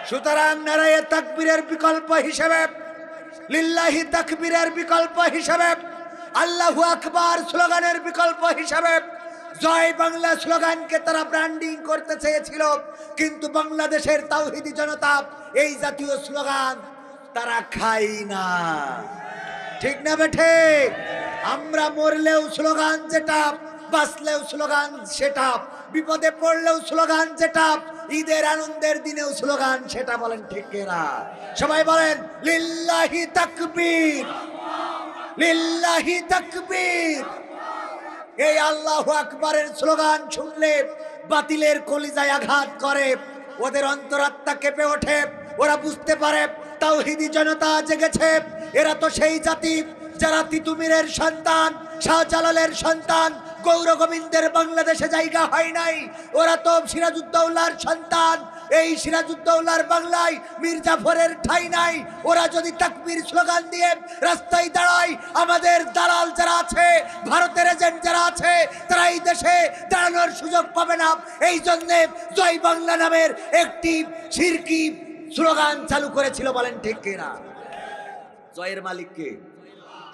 সুতরাং নারায়ে তাকবীরের বিকল্প হিসেবে, লিল্লাহি তাকবীরের বিকল্প হিসেবে, আল্লাহু আকবার স্লোগানের বিকল্প হিসেবে জয় বাংলা স্লোগানকে তারা ব্র্যান্ডিং করতে চেয়েছিল। কিন্তু বাংলাদেশের তাওহীদি জনতা এই জাতীয় স্লোগান তারা খায় না। ঠিক না বেঠে? আমরা মরলেও স্লোগান যেটা, বাঁচলেও স্লোগান সেটা, বিপদে পড়লেও স্লোগান যেটা, ঈদের আনন্দের দিনেও স্লোগান সেটা। বলেন ঠিক কিনা? সবাই বলেন লিল্লাহি তাকবীর, লিল্লাহি তাকবীর। এই আল্লাহু আকবারের স্লোগান শুনলে বাতিলের কলিজায় আঘাত করে, ওদের অন্তরাত্মা কেঁপে ওঠে। ওরা বুঝতে পারে তাওহীদি জনতা জেগেছে। এরা তো সেই জাতি যারা তিতুমিরের সন্তান, শাহজালালের সন্তান, গৌর গোবিন্দের বাংলাদেশে জায়গা হয় নাই। ওরা তো সিরাজউদ্দৌলার সন্তান, এই সিরাজউদ্দৌলার বাংলায় মীর জাফরের ঠাঁই নাই। ওরা যদি তাকবীর স্লোগান দিয়ে রাস্তায় দাঁড়ায়, আমাদের দালাল যারা আছে, ভারতের এজেন্ট যারা আছে, তারা এই দেশে দাঁড়ানোর সুযোগ পাবে না। এই জন্য জয় বাংলা নামের একটি শিরকি স্লোগান চালু করেছিল। বলেন ঠিক কিনা? জয়ের মালিক কে?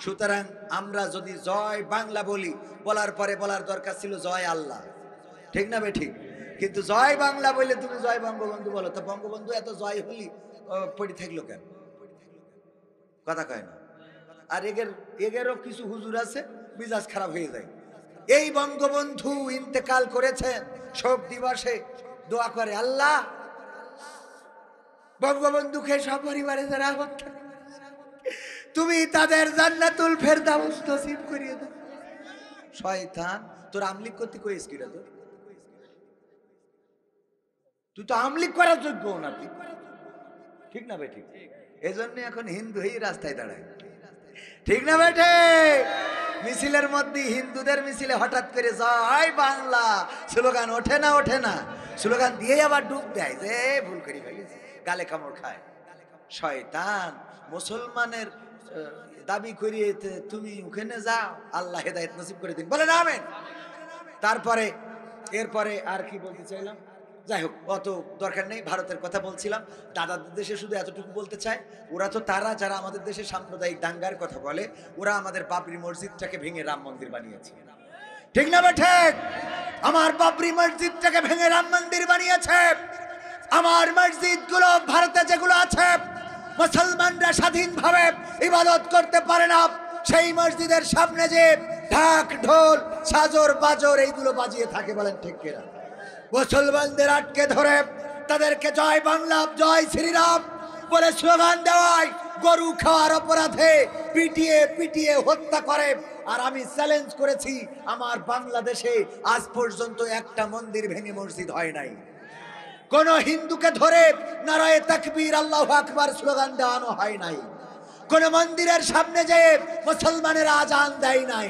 সুতরাং আমরা যদি জয় বাংলা বলি, বলার পরে বলার দরকার ছিল জয় আল্লাহ। ঠিক না বেঠিক? কিন্তু জয় বাংলা বললে তুমি জয় বঙ্গবন্ধু বলো, তো বঙ্গবন্ধু এত জয় হলি পড়ে থাকলো কেন? কথা কয় না। আর এগেরও কিছু হুজুর আছে মিজাজ খারাপ হয়ে যায়। এই বঙ্গবন্ধু ইন্তেকাল করেছেন, শোক দিবসে দোয়া করে, আল্লাহ বঙ্গবন্ধুকে সপরিবারে যারা হত্যা, তুমি তাদের জান্নাতুল ফেরদাউস নসিব করিয়ে দাও। শয়তান, তোর আমলিক করতে কইস কিরা? তুই তো আমলিক করার যোগ্য না। তুই ঠিক না বেঠি? এই জন্য এখন হিন্দু হয়ে রাস্তায় দাঁড়ায়। ঠিক না বেঠে? মিছিলের মধ্যে, হিন্দুদের মিছিলে হঠাৎ করে জয় বাংলা স্লোগান ওঠে না, ওঠে না। স্লোগান দিয়ে আবার ডুব দেয় যে ভুল করি ফেলেছি, গালে কামড় খায়। শয়তান, মুসলমানের দাবি করিয়ে তুমি ওখানে যাও, আল্লাহ হেদায়েত নসিব করে দিন। বলেন আমিন। তারপরে এরপরে আর কি বলতে চাইলাম, যাই হোক অত দরকার নেই। ভারতের কথা বলছিলাম। দাদাদের দেশে শুধু এতটুকু বলতে চাই, ওরা তো তারা যারা আমাদের দেশে সাম্প্রদায়িক দাঙ্গার কথা বলে, ওরা আমাদের বাবরি মসজিদটাকে ভেঙে রাম মন্দির বানিয়েছে। ঠিক না ঠিক? আমার বাবরি মসজিদটাকে ভেঙে রাম মন্দির বানিয়েছে। আমার মসজিদগুলো ভারতে যেগুলো আছে, মুসলমানরা স্বাধীনভাবে ইবাদত করতে পারে না, সেই মসজিদের সামনে যে ঢাক ঢোল সাজর বাজর এইগুলো বাজিয়ে থাকে। বলেন ঠিক কিনা? মুসলমানদের আটকে ধরে তাদেরকে জয় বাংলা, জয় শ্রীরাম বলে স্লোগান দেওয়ায় গরু খাওয়ার অপরাধে পিটিয়ে পিটিয়ে হত্যা করে। আর আমি চ্যালেঞ্জ করেছি, আমার বাংলাদেশে আজ পর্যন্ত একটা মন্দির ভেঙে মসজিদ হয় নাই। কোন হিন্দুকে ধরে নারায়ে তাকবীর আল্লাহু আকবার স্লোগান দেওয়ানো হয় নাই। কোন মন্দিরের সামনে যে মুসলমানেরা আজান দেয় নাই।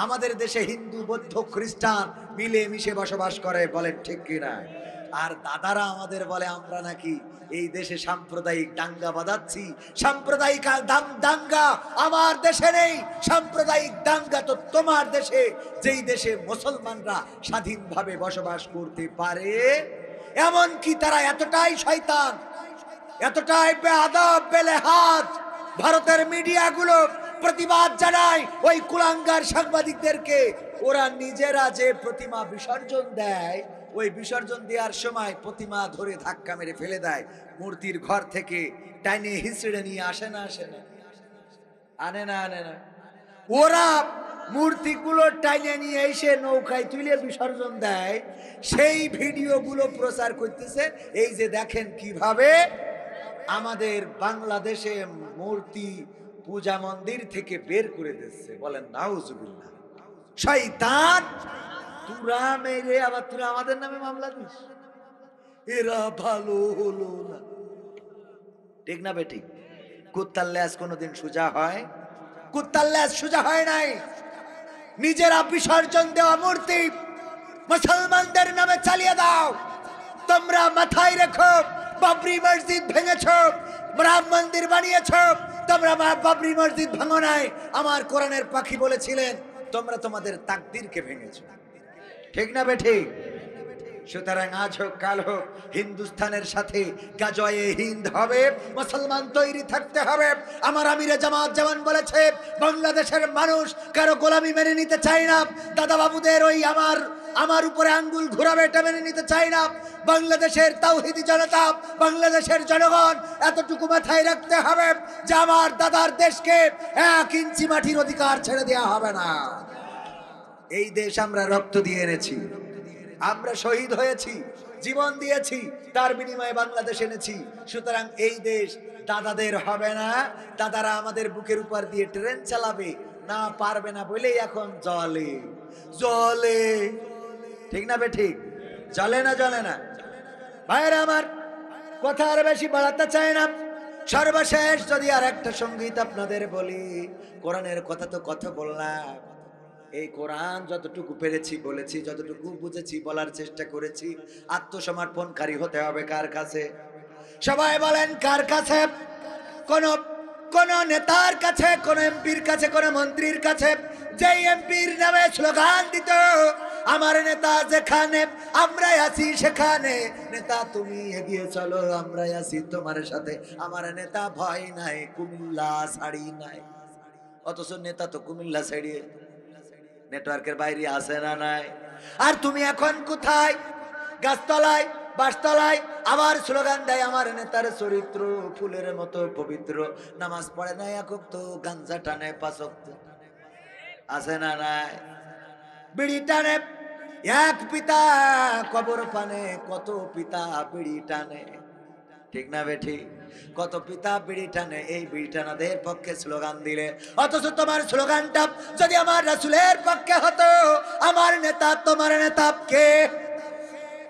আমাদের দেশে হিন্দু, বৌদ্ধ, খ্রিস্টান মিলে মিশে বসবাস করে। বলেন ঠিক কিনা? আর দাদারা আমাদের বলে আমরা নাকি এই দেশে সাম্প্রদায়িক দাঙ্গা বাঁধাচ্ছি। সাম্প্রদায়িক দাঙ্গা আমার দেশে নেই। সাম্প্রদায়িক দাঙ্গা তো তোমার দেশে, যেই দেশে মুসলমানরা স্বাধীনভাবে বসবাস করতে পারে। এমনকি তারা এতটাই শয়তান, এতটাই বেয়াদব, বেলেহাজ, ভারতের মিডিয়াগুলো প্রতিবাদ জানায় ওই কুলাঙ্গার সাংবাদিকদেরকে। ওরা নিজেরা যে প্রতিমা বিসর্জন দেয়, ওই বিসর্জন দেওয়ার সময় প্রতিমা ধরে ধাক্কা মেরে ফেলে দেয়, মূর্তির ঘর থেকে টাইনে হিঁচড়ে নিয়ে আসে না, আসে না, আনে না, আনে না। ওরা মূর্তিগুলো টাইনে নিয়ে এসে নৌকায় তুলে বিসর্জন দেয়। সেই ভিডিওগুলো প্রচার করতেছে। এই যে দেখেন কিভাবে আমাদের বাংলাদেশে মূর্তি পূজা মন্দির থেকে বের করে দিচ্ছে। বলেন নাউজুবিল্লাহ। শয়তান, তোরা মেরে আবার তোরা আমাদের নামে মামলা দিস। এরা ভালো হলো না। ঠিক না বেঠিক? কুত্তার ল্যাজ কোনোদিন সোজা হয়? কুত্তার ল্যাজ সোজা হয় নাই। নিজেরা বিসর্জন দেওয়া মূর্তি মুসলমানদের নামে চালিয়ে দাও। তোমরা মাথায় রেখো, বাবরি মসজিদ ভেঙেছ, রাম মন্দির বানিয়েছ, তোমরা বাবরি মসজিদ ভাঙো নাই। আমার কোরআনের পাখি বলেছিলেন তোমরা তোমাদের তাকদীরকে ভেঙেছ। ঠিক না বেঠিক? সুতরাং আজ হোক কাল হোক হিন্দুস্তানের সাথে গাজয়ে হিন্দ হবে, মুসলমান তৈরি থাকতে হবে। আমার আমিরে জামাত যেমন বলেছে, বাংলাদেশের মানুষ কারো গোলামি মেনে নিতে চায় না। দাদা বাবুদের ওই আমার উপরে আঙ্গুল ঘুরাবে এটা মেনে নিতে চায় না। বাংলাদেশের তাওহীদি জনতা, বাংলাদেশের জনগণ এতটুকু মাথায় রাখতে হবে যে আমার দাদার দেশকে 1 ইঞ্চি মাটির অধিকার ছেড়ে দেওয়া হবে না। এই দেশ আমরা রক্ত দিয়ে এনেছি, আমরা শহীদ হয়েছি, জীবন দিয়েছি, তার বিনিময়ে বাংলাদেশ এনেছি। সুতরাং এই দেশ দাদাদের হবে না। দাদারা আমাদের বুকের উপর দিয়ে ট্রেন চালাবে না, পারবে না বলেই এখন জলে জলে। ঠিক না বেঠিক? জলে না জলে না? ভাইরা আমার, কথা আর বেশি বাড়াতে চাই না। সর্বশেষ যদি আর একটা সঙ্গীত আপনাদের বলি, কোরআনের কথা তো কথা বললাম। এই কোরআন যতটুকু পেরেছি বলেছি, যতটুকু বুঝেছি বলার চেষ্টা করেছি। আত্মসমর্পণকারী হতে হবে কার কাছে? সবাই বলেন কার কাছে? কোন নেতার কাছে, কোন এমপির কাছে, কোন মন্ত্রীর কাছে? যে এমপির নামে স্লোগান দিত আমার নেতা যেখানে আমরাই আছি সেখানে, নেতা তুমি এগিয়ে চলো আমরাই আছি তোমার সাথে, আমার নেতা ভয় নাই কুমিল্লা ছাড়ি নাই। অথচ নেতা তো কুমিল্লা ছাড়িয়ে নেটওয়ার্কের বাইরে আসে না নাই। আর তুমি এখন কোথায়? গাছতলায়, বাসতলায় আবার স্লোগান দেয় আমার নেতার চরিত্র ফুলের মতো পবিত্র, নামাজ পড়ে না একক তো, গাঞ্জা টানে 5 ওয়াক্ত, আছে না নাই? বিড়ি টানে, এক পিতা কবর পানে, কত পিতা বিড়ি টানে। ঠিক না বেঠি? কত পিতা বিড়ি টানে, এই বিড়ি টানাদের পক্ষে স্লোগান দিলে। অথচ তোমার স্লোগানটা যদি আমার রাসূলের পক্ষে হতো, আমার নেতা তোমার নেতা কে?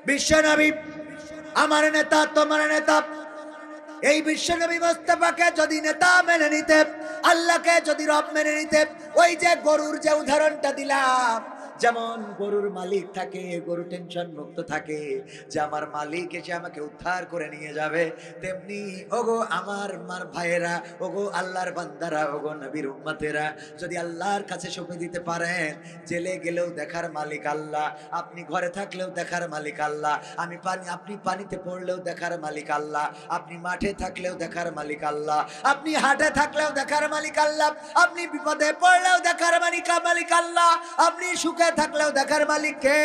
বিশ্বনবী আমার নেতা তোমার নেতা। এই বিশ্বনবী মুস্তাফাকে যদি নেতা মেনে নিতে, আল্লাহকে যদি রব মেনে নিতে, ওই যে গরুর যে উদাহরণটা দিলাম, যেমন গরুর মালিক থাকে, গরু টেনশন মুক্ত থাকে যে আমার মালিক এসে আমাকে উদ্ধার করে নিয়ে যাবে, তেমনি ওগো আমার ভাইয়েরা, ওগো আল্লাহর বান্দারা, ওগো নবীর উম্মতেরা, যদি আল্লাহর কাছে সঁপে দিতে পারেন, জেলে গেলেও দেখার মালিক আল্লাহ, আপনি ঘরে থাকলেও দেখার মালিক আল্লাহ, আপনি পানিতে পড়লেও দেখার মালিক আল্লাহ, আপনি মাঠে থাকলেও দেখার মালিক আল্লাহ, আপনি হাটে থাকলেও দেখার মালিক আল্লাহ, আপনি বিপদে পড়লেও দেখার মালিক আল্লাহ, আপনি সুখে থাকলেও দেখার মালিক কে?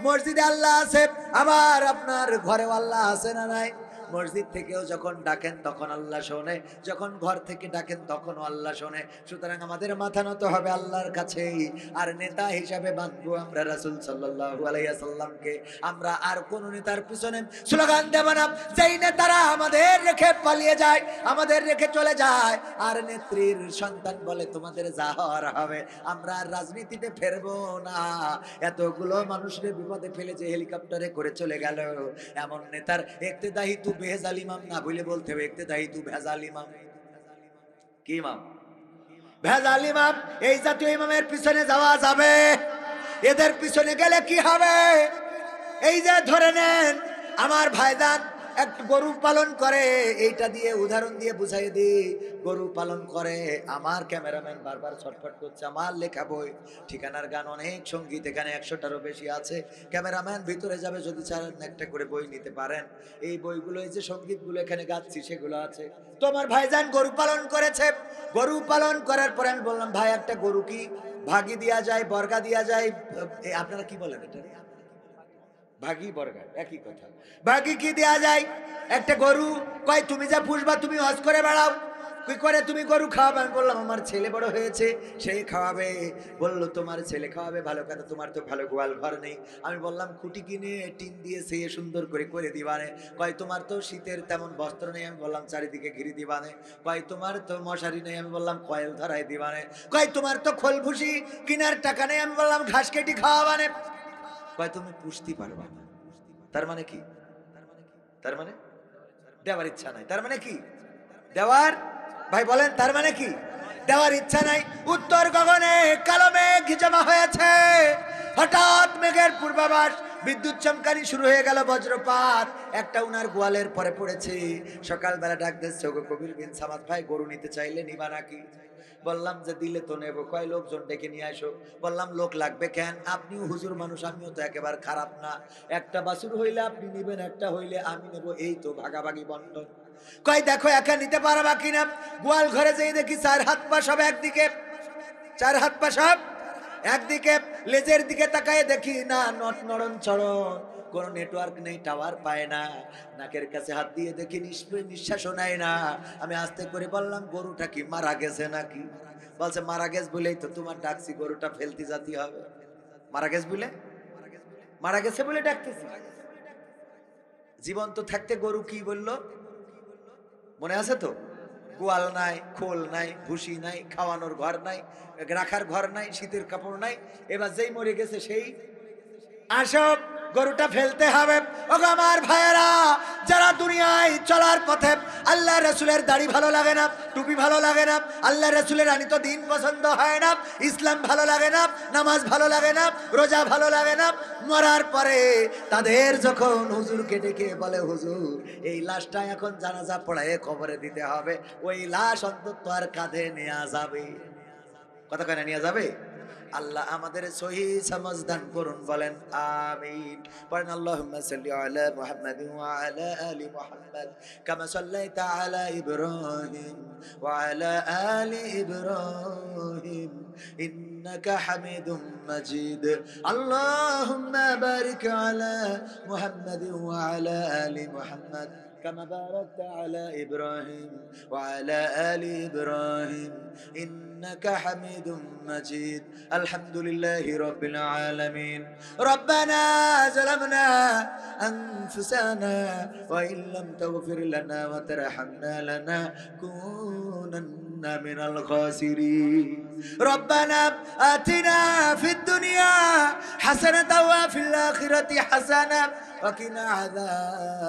মসজিদে আল্লাহ আছে, আবার আপনার ঘরেও আল্লাহ আছে না নাই? মসজিদ থেকেও যখন ডাকেন তখন আল্লাহ শোনে, যখন ঘর থেকে ডাকেন তখনও আল্লাহ শোনে। সুতরাং আমাদের মাথা নত হবে আল্লাহর কাছেই। আর নেতা হিসাবে বাঁধবো আমরা রাসূল সাল্লাল্লাহু আলাইহি ওয়াসাল্লামকে। আমরা আর কোন নেতার পিছনে স্লোগান দেব না। যেই নেতারা আমাদের রেখে পালিয়ে যায়, আমাদের রেখে চলে যায়, আর নেত্রীর সন্তান বলে তোমাদের যা হওয়ার হবে, আমরা আর রাজনীতিতে ফেরবো না। এতগুলো মানুষের বিপদে ফেলে যে হেলিকপ্টারে করে চলে গেল, এমন নেতার ইক্তেদাই তু ভেজাল ইমাম না বলে বলতে হবে ইক্তেদাই তু ভেজাল ইমাম। কি ইমাম? ভেজাল ইমাম। এই জাতীয় ইমামের পিছনে যাওয়া যাবে? এদের পিছনে গেলে কি হবে? এই যে ধরে নেন আমার ভাইজান একটা গরু পালন করে, এইটা দিয়ে উদাহরণ দিয়ে বুঝাই দিই, গরু পালন করে। আমার ক্যামেরাম্যান বারবার ছটফট করছে, আমার লেখা বই, ঠিকানার গান, অনেক সঙ্গীত, এখানে 100টারও বেশি আছে। ক্যামেরাম্যান ভিতরে যাবে, যদি চান একটা করে বই নিতে পারেন। এই বইগুলো, এই যে সঙ্গীতগুলো এখানে গাচ্ছি সেগুলো আছে। তো আমার ভাইজান গরু পালন করেছে, গরু পালন করার পরে আমি বললাম ভাই একটা গরু কি ভাগি দেওয়া যায়, বর্গা দেওয়া যায়? আপনারা কি বলেন এটা? ভাগি বর্গা একই কথা। ভাগি কি দেয়া যায়? একটা গরু কয় তুমি যা পুষবা, তুমি হজ করে বেড়াও, কি করে তুমি গরু খাওয়াবে? আমি বললাম আমার ছেলে বড় হয়েছে, সেই খাওয়াবে। বললো তোমার ছেলে খাওয়াবে, ভালো কথা, তোমার তো ভালো গোয়াল ঘর নেই। আমি বললাম খুঁটি কিনে টিন দিয়ে সে সুন্দর করে দিবানে। কয় তোমার তো শীতের তেমন বস্ত্র নেই। আমি বললাম চারিদিকে ঘিরে দিবানে। কয় তোমার তো মশারি নেই। আমি বললাম কয়েল ধরাই দিবানে। কয় তোমার তো খোল ভুসি কিনার টাকা নেই। আমি বললাম ঘাস কেটে খাওয়াবানে। কয় তুমি পুষতে পারবা না। তার মানে কি? তার মানে দেওয়ার ইচ্ছা নাই। তার মানে কি? দেওয়ার, ভাই বলেন, তার মানে কি? দেওয়ার ইচ্ছা নাই। উত্তর গগনে কালো মেঘ জমা হয়েছে, হঠাৎ মেঘের পূর্বাভাস, বিদ্যুৎ চমকানি শুরু হয়ে গেল, বজ্রপাত একটা উনার গোয়ালের পরে পড়েছে। সকালবেলা ডাক দিচ্ছে, ওগো কবির বিন সামাদ ভাই, গরু নিতে চাইলে নিবা নাকি? বললাম যে দিলে তো নেবো। কয় লোকজন ডেকে নিয়ে আসো। বললাম লোক লাগবে কেন? আপনিও হুজুর মানুষ, আমিও তো একেবারে খারাপ না। একটা বাছুর হইলে আপনি নিবেন, একটা হইলে আমি নেব, এই তো ভাগাভাগি বন্টন। কয় দেখো একা নিতে পারবা কিনা। গোয়াল ঘরে যেই দেখি 4 হাত পা সব একদিকে, 4 হাত পা সব একদিকে। লেজের দিকে তাকায় দেখি না নড়ন চড়ন, কোন নেটওয়ার্ক নেই, টাওয়ার পায় না। নাকের কাছে হাত দিয়ে দেখি নিঃশ্বাসও নেয় না। আমি আস্তে করে বললাম, গরুটা কি মারা গেছে নাকি? বলছে মারা গেছে বলেই তো তোমার ডাকছি, গরুটা ফেলতে জাতি হবে। মারা গেছে বলে, মারা গেছে বলে ডাকতেছি। জীবন্ত থাকতে গরু কি বললো মনে আছে তো? গোয়াল নাই, খোল নাই, ভুসি নাই, খাওয়ানোর ঘর নাই, রাখার ঘর নাই, শীতের কাপড় নাই। এবার যেই মরে গেছে সেই আসব, গরুটা ফেলতে হবে। ওগো আমার ভাইয়েরা, যারা দুনিয়ায় চলার পথে আল্লাহ রসুলের দাড়ি ভালো লাগে না, টুপি ভালো লাগে না, আল্লাহ রসুলের আনিত দিন পছন্দ হয় না, ইসলাম ভালো লাগে না, নামাজ ভালো লাগে না, রোজা ভালো লাগে না, মরার পরে তাদের যখন হুজুরকে ডেকে বলে, হুজুর এই লাশটা এখন জানাজা পড়ায় কবরে দিতে হবে, ওই লাশ অন্তত আর কাঁধে নেওয়া যাবে। কথা কয় না, নেওয়া যাবে? আল্লাহ আমাদের সহি সমঝ দান করুন, বলেন আমিন। পড়েন আল্লাহুম্মা সাল্লি আলা মুহাম্মাদ ওয়া আলা আলি মুহাম্মাদ কামা সাল্লাইতা আলা ইব্রাহিম ওয়া আলা আলি ইব্রাহিম ইন্নাকা হামিদুম মাজিদ। আল্লাহুম্মা বারিক আলা মুহাম্মাদ ওয়া আলা আলি মুহাম্মাদ كما باركت على إبراهيم وعلى آل إبراهيم إنك حميد مجيد. الحمد لله رب العالمين. ربنا ظلمنا أنفسنا وإن لم تغفر لنا وترحمنا لنكونن من الخاسرين. ربنا آتنا في الدنيا حسنة وفي الآخرة حسنة وقنا عذاب